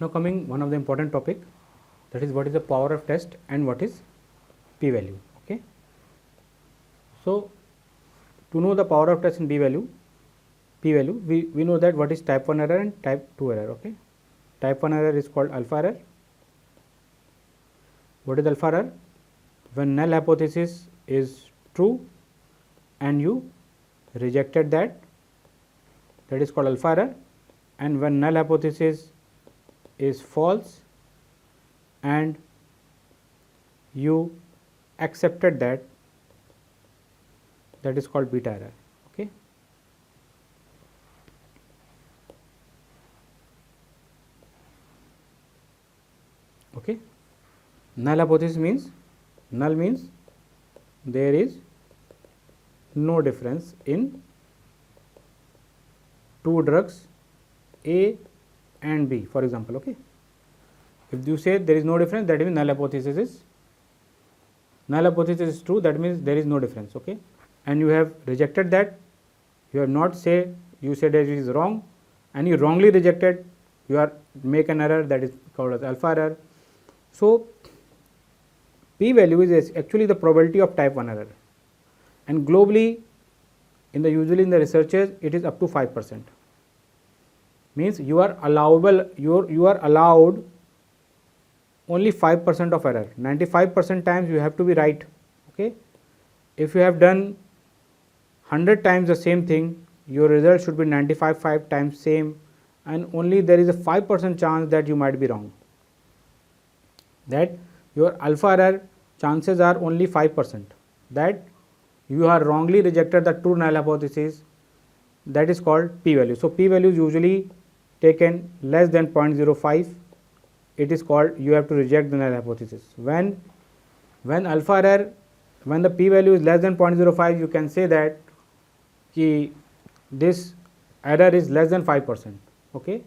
Now coming one of the important topic, that is what is the power of test and what is p value. Okay. So to know the power of test and p value, we know that what is type 1 error and type 2 error. Okay. Type 1 error is called alpha error. What is alpha error? When null hypothesis is true and you rejected that is called alpha error, and when null hypothesis is false and you accepted that is called beta error. Okay. Okay. Null hypothesis means, null means there is no difference in two drugs A and B, for example. Okay. If you say there is no difference, that means null hypothesis is true, that means there is no difference. Okay. And you have rejected that, you have not say, you said that it is wrong and you wrongly rejected, you are make an error, that is called as alpha error. So p value is actually the probability of type 1 error, and globally usually in the researches it is up to 5%. Means you are allowable, you are allowed only 5% of error. 95% times you have to be right. Okay. If you have done 100 times the same thing, your result should be 95 times same, and only there is a 5% chance that you might be wrong. That your alpha error chances are only 5%, that you are wrongly rejected the true null hypothesis, that is called p value. So p value is usually taken less than 0.05, it is called you have to reject the null hypothesis. When alpha error, when the p value is less than 0.05, you can say that this error is less than 5%. Okay.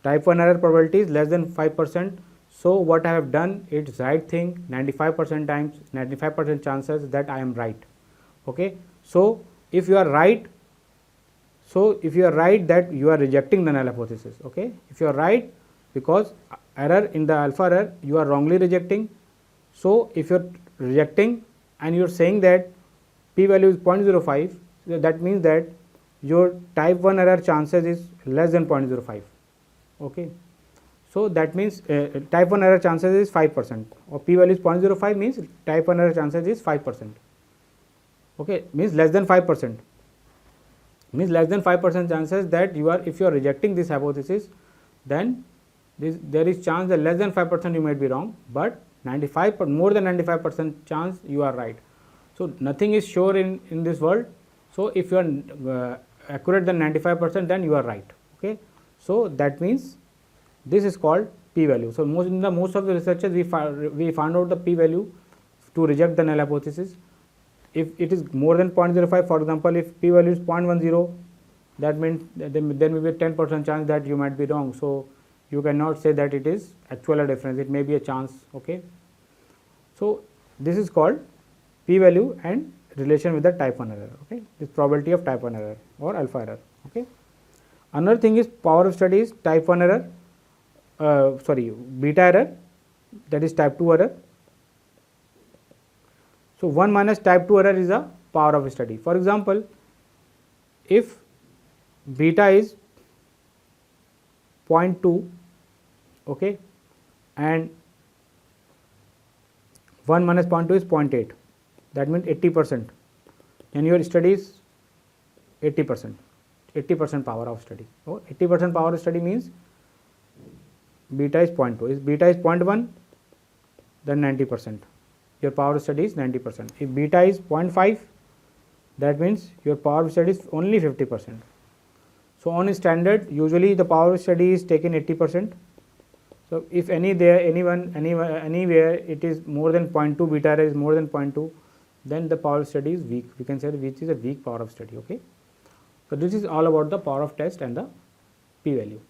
Type 1 error probability is less than 5%. So what I have done, it's right thing, 95% times, 95% chances that I am right. Okay. So if you are right, that you are rejecting the null hypothesis. Okay. If you are right, because error in the alpha error you are wrongly rejecting. So if you are rejecting and you are saying that p value is 0.05, that means that your type 1 error chances is less than 0.05. Okay. So that means type 1 error chances is 5%, or p value is 0.05 means type 1 error chances is 5%. Okay. Means less than 5%. Means less than 5% chances that you are, if you are rejecting this hypothesis, then there is chance that less than 5% you might be wrong, but more than 95% chance you are right. So nothing is sure in this world. So if you are accurate than 95%, then you are right. Okay. So that means this is called p value. So most of the researchers we found out the p value to reject the null hypothesis. If it is more than 0.05, for example, if p value is 0.10, that means there may be a 10% chance that you might be wrong. So you cannot say that it is actual difference, it may be a chance. Okay. So this is called p value and relation with the type 1 error. Okay. This probability of type 1 error or alpha error. Okay. Another thing is power of study is type 1 error, beta error, that is type 2 error. So 1 minus type 2 error is the power of study. For example, if beta is 0.2, okay, and 1 minus 0.2 is 0.8, that means 80%, and your study is 80% power of study. So 80% power of study means beta is 0.2. If beta is 0.1, then 90%. Your power of study is 90%. If beta is 0.5, that means your power of study is only 50%. So on standard, usually the power of study is taken 80%. So if anywhere it is more than 0.2, beta error is more than 0.2, then the power of study is weak. We can say which is a weak power of study. Okay. So this is all about the power of test and the p value.